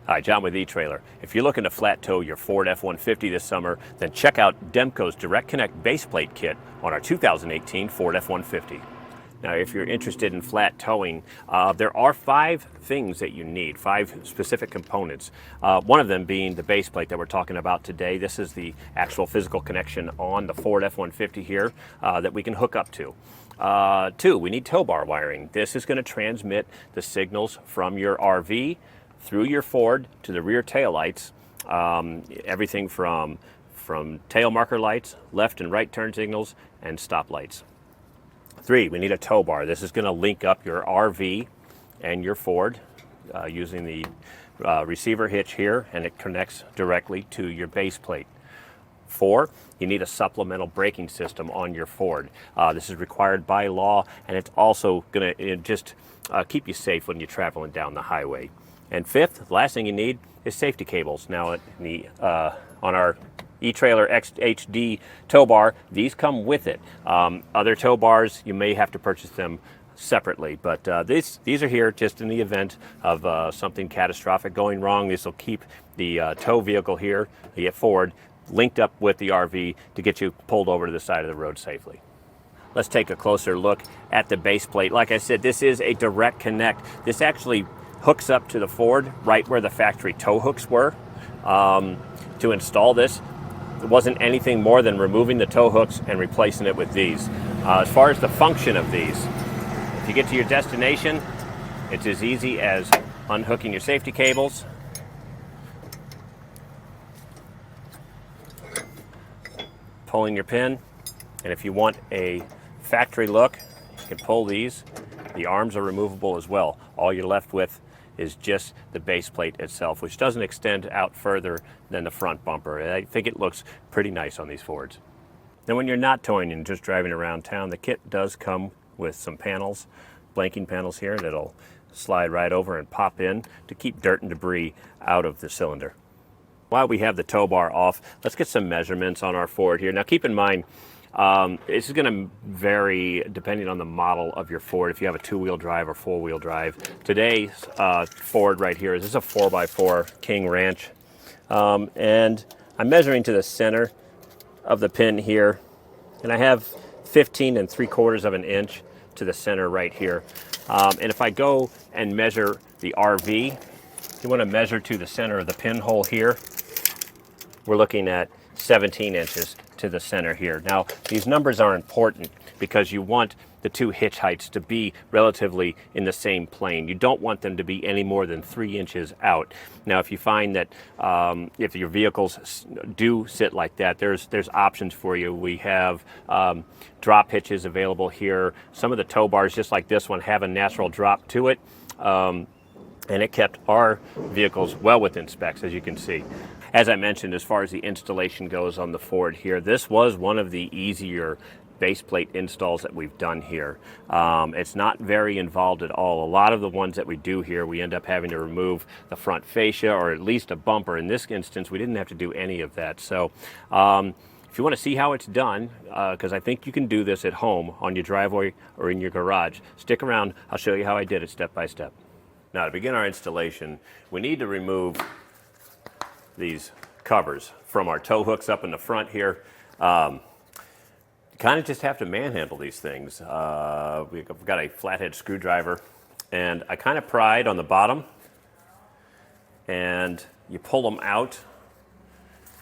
Hi, John with eTrailer. If you're looking to flat tow your Ford F-150 this summer, then check out Demco's Direct Connect base plate kit on our 2018 Ford F-150. Now, if you're interested in flat towing, there are 5 things that you need, 5 specific components. One of them being the base plate that we're talking about today. This is the actual physical connection on the Ford F-150 here that we can hook up to. 2, we need tow bar wiring. This is going to transmit the signals from your RV through your Ford to the rear taillights, everything from tail marker lights, left and right turn signals, and stoplights. 3, we need a tow bar. This is going to link up your RV and your Ford using the receiver hitch here, and it connects directly to your base plate. 4, you need a supplemental braking system on your Ford. This is required by law, and it's also going to just keep you safe when you're traveling down the highway. And 5th, the last thing you need is safety cables. Now, on our eTrailer XHD tow bar, these come with it. Other tow bars, you may have to purchase them separately, but these are here just in the event of something catastrophic going wrong. This will keep the tow vehicle here, the Ford, linked up with the RV to get you pulled over to the side of the road safely. Let's take a closer look at the base plate. Like I said, this is a direct connect. This actually hooks up to the Ford right where the factory tow hooks were. To install this, it wasn't anything more than removing the tow hooks and replacing it with these. As far as the function of these, if you get to your destination, it's as easy as unhooking your safety cables, pulling your pin, and if you want a factory look, you can pull these. The arms are removable as well. All you're left with is just the base plate itself, which doesn't extend out further than the front bumper. I think it looks pretty nice on these Fords. Now, when you're not towing and just driving around town, the kit does come with some panels, blanking panels here that'll slide right over and pop in to keep dirt and debris out of the cylinder. While we have the tow bar off, let's get some measurements on our Ford here. Now, keep in mind, this is going to vary depending on the model of your Ford, if you have a 2-wheel drive or 4-wheel drive. Today's Ford right here, this is a 4x4 King Ranch. And I'm measuring to the center of the pin here, and I have 15 3/4 of an inch to the center right here. And if I go and measure the RV, you want to measure to the center of the pinhole here, we're looking at 17 inches to the center here. Now, these numbers are important because you want the 2 hitch heights to be relatively in the same plane. You don't want them to be any more than 3 inches out. Now, if you find that if your vehicles do sit like that, there's options for you. We have drop hitches available here. Some of the tow bars, just like this one, have a natural drop to it. And it kept our vehicles well within specs, as you can see. As I mentioned, as far as the installation goes on the Ford here, this was one of the easier base plate installs that we've done here. It's not very involved at all. A lot of the ones that we do here, we end up having to remove the front fascia or at least a bumper. In this instance, we didn't have to do any of that. So if you want to see how it's done, because I think you can do this at home on your driveway or in your garage, stick around. I'll show you how I did it step by step. Now, to begin our installation, we need to remove these covers from our tow hooks up in the front here. You kind of just have to manhandle these things. We've got a flathead screwdriver, and I kind of pried on the bottom, and you pull them out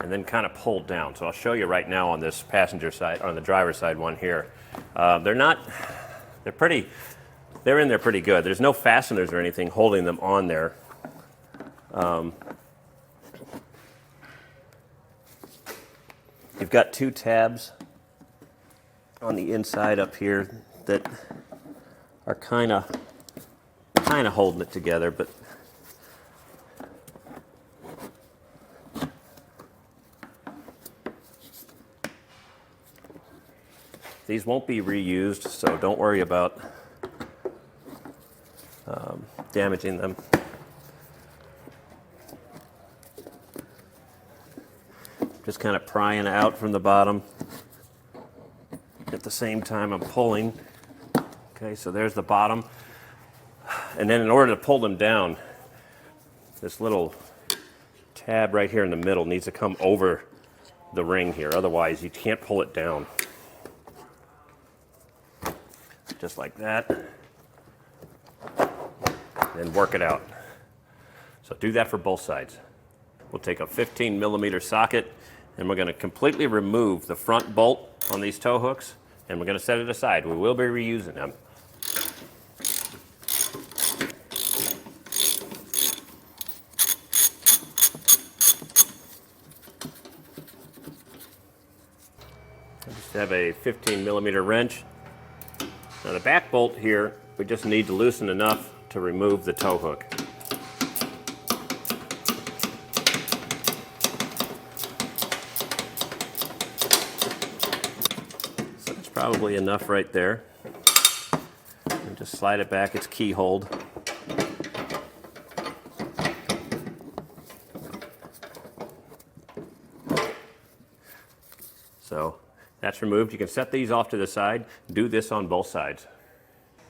and then kind of pull down. So I'll show you right now on this passenger side, on the driver's side one here. They're in there pretty good. There's no fasteners or anything holding them on there. You've got 2 tabs on the inside up here that are kind of holding it together, but these won't be reused, so don't worry about damaging them. Just kind of prying out from the bottom. At the same time I'm pulling. Okay, so there's the bottom. And then in order to pull them down, this little tab right here in the middle needs to come over the ring here, otherwise you can't pull it down. Just like that, and work it out. So do that for both sides. We'll take a 15mm socket and we're going to completely remove the front bolt on these tow hooks, and we're going to set it aside. We will be reusing them. I just have a 15mm wrench. Now the back bolt here, we just need to loosen enough to remove the tow hook. So that's probably enough right there. And just slide it back, it's key hold. So that's removed. You can set these off to the side. Do this on both sides.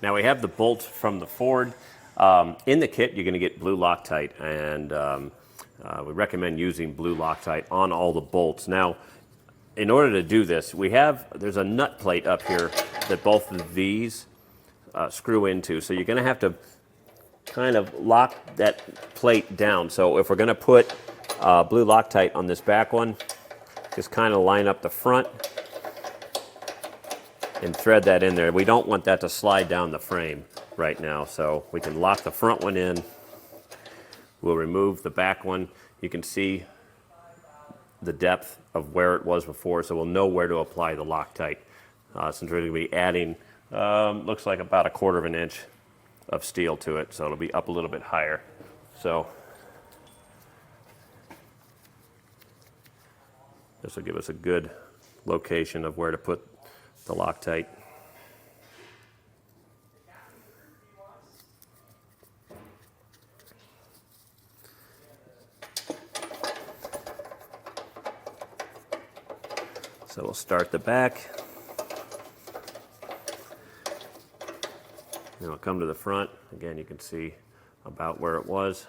Now we have the bolt from the Ford. In the kit, you're going to get blue Loctite, and we recommend using blue Loctite on all the bolts. Now, in order to do this, there's a nut plate up here that both of these screw into. So you're going to have to kind of lock that plate down. So if we're going to put blue Loctite on this back one, just kind of line up the front and thread that in there. We don't want that to slide down the frame right now, so we can lock the front one in. We'll remove the back one. You can see the depth of where it was before, so we'll know where to apply the Loctite. Since we're going to be adding, looks like about 1/4 of an inch of steel to it, so it'll be up a little bit higher. So this will give us a good location of where to put the Loctite. So we'll start the back, then we'll come to the front. Again, you can see about where it was.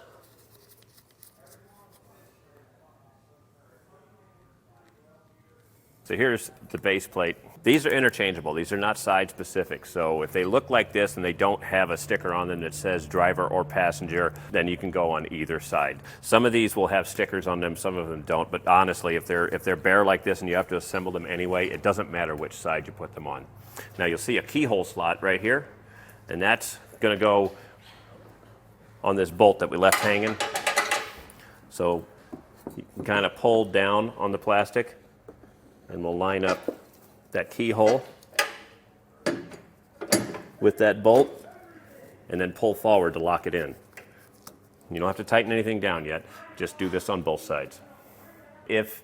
So here's the base plate. These are interchangeable. These are not side specific. So if they look like this and they don't have a sticker on them that says driver or passenger, then you can go on either side. Some of these will have stickers on them, some of them don't. But honestly, if they're bare like this and you have to assemble them anyway, it doesn't matter which side you put them on. Now you'll see a keyhole slot right here, and that's going to go on this bolt that we left hanging. So you can kind of pull down on the plastic, and we'll line up that keyhole with that bolt and then pull forward to lock it in. You don't have to tighten anything down yet. Just do this on both sides. If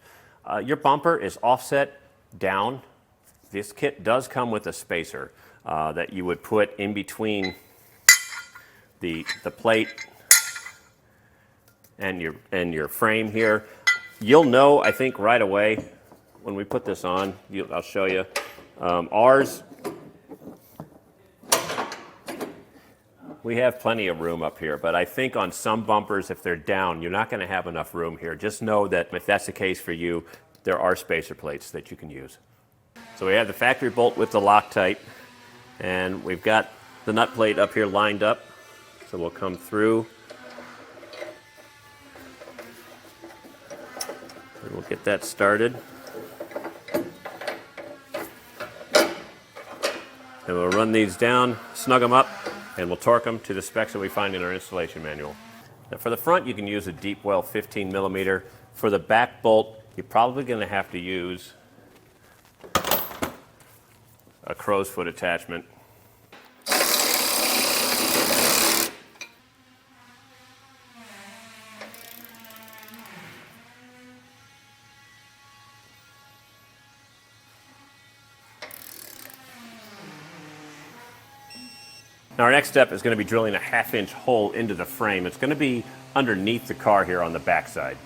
your bumper is offset down, this kit does come with a spacer that you would put in between the plate and your frame here. You'll know, I think, right away when we put this on. I'll show you. Ours, we have plenty of room up here, but I think on some bumpers, if they're down, you're not going to have enough room here. Just know that if that's the case for you, there are spacer plates that you can use. So we have the factory bolt with the Loctite, and we've got the nut plate up here lined up. So we'll come through, and we'll get that started. And we'll run these down, snug them up, and we'll torque them to the specs that we find in our installation manual. Now for the front, you can use a deep well 15mm. For the back bolt, you're probably going to have to use a crow's foot attachment. Now our next step is going to be drilling a 1/2-inch hole into the frame. It's going to be underneath the car here on the back side.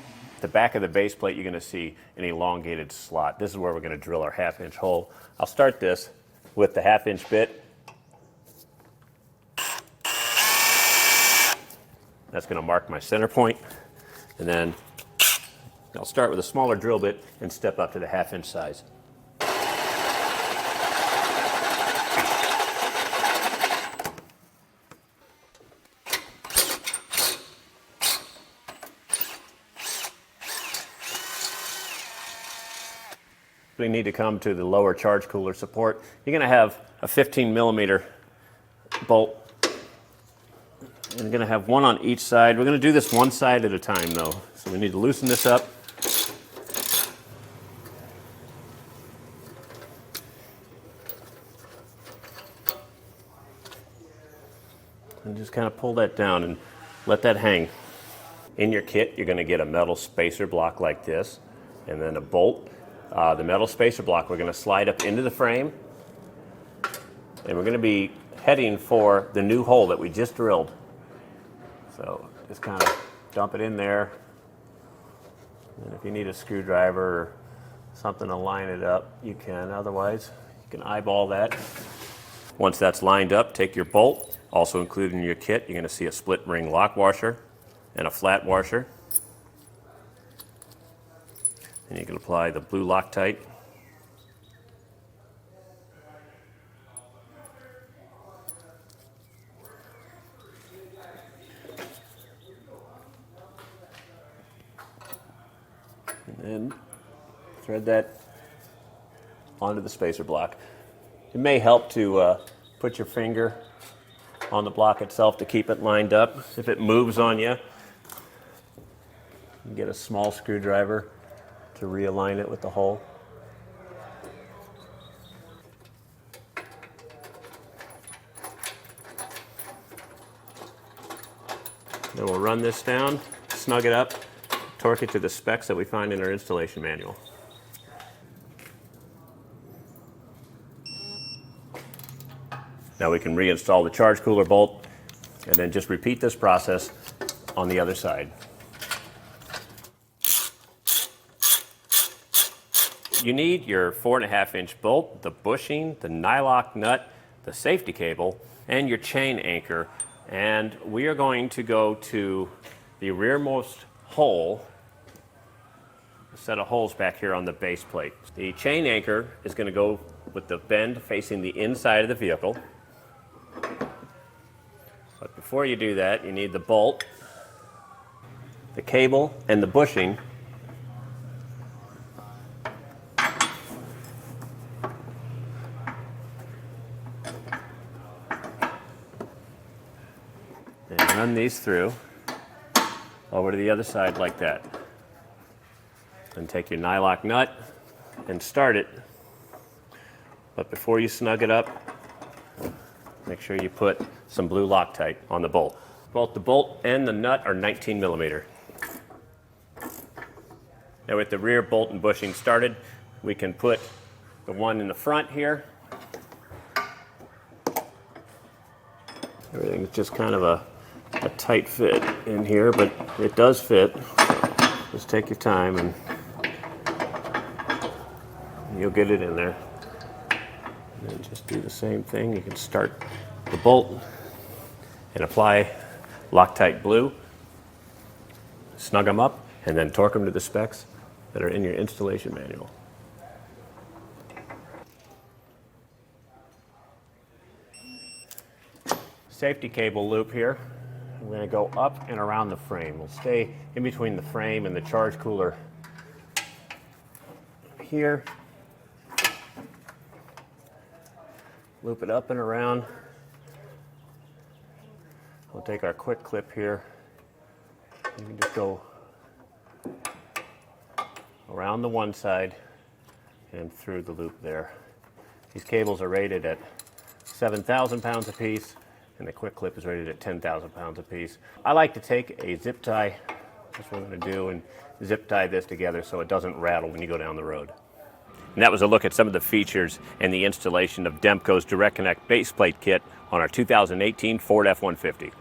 The back of the base plate, you're going to see an elongated slot. This is where we're going to drill our 1/2-inch hole. I'll start this with the 1/2-inch bit. That's going to mark my center point. And then I'll start with a smaller drill bit and step up to the 1/2 inch size. We need to come to the lower charge cooler support. You're going to have a 15mm bolt. And you're going to have one on each side. We're going to do this one side at a time though. So we need to loosen this up. And just kind of pull that down and let that hang. In your kit, you're going to get a metal spacer block like this, and then a bolt. The metal spacer block we're going to slide up into the frame, and we're going to be heading for the new hole that we just drilled. So just kind of dump it in there, and if you need a screwdriver or something to line it up, you can. Otherwise, you can eyeball that. Once that's lined up, take your bolt. Also included in your kit, you're going to see a split ring lock washer and a flat washer. And you can apply the blue Loctite. And then thread that onto the spacer block. It may help to put your finger on the block itself to keep it lined up. If it moves on you, you can get a small screwdriver to realign it with the hole. Then we'll run this down, snug it up, torque it to the specs that we find in our installation manual. Now we can reinstall the charge cooler bolt and then just repeat this process on the other side. You need your 4.5 inch bolt, the bushing, the nylock nut, the safety cable, and your chain anchor. And we are going to go to the rearmost hole, a set of holes back here on the base plate. The chain anchor is going to go with the bend facing the inside of the vehicle. But before you do that, you need the bolt, the cable, and the bushing. And run these through over to the other side like that. And take your nylock nut and start it. But before you snug it up, make sure you put some blue Loctite on the bolt. Both the bolt and the nut are 19mm. Now with the rear bolt and bushing started, we can put the one in the front here. Everything's just kind of a tight fit in here, but it does fit. Just take your time and you'll get it in there. And then just do the same thing. You can start the bolt and apply Loctite blue, snug them up, and then torque them to the specs that are in your installation manual. Safety cable loop here. We're going to go up and around the frame. We'll stay in between the frame and the charge cooler here. Loop it up and around. We'll take our quick clip here. You can just go around the one side and through the loop there. These cables are rated at 7,000 pounds a piece, and the quick clip is rated at 10,000 pounds a piece. I like to take a zip tie, that's what I'm going to do, and zip tie this together so it doesn't rattle when you go down the road. And that was a look at some of the features and the installation of Demco's Direct Connect base plate kit on our 2018 Ford F-150.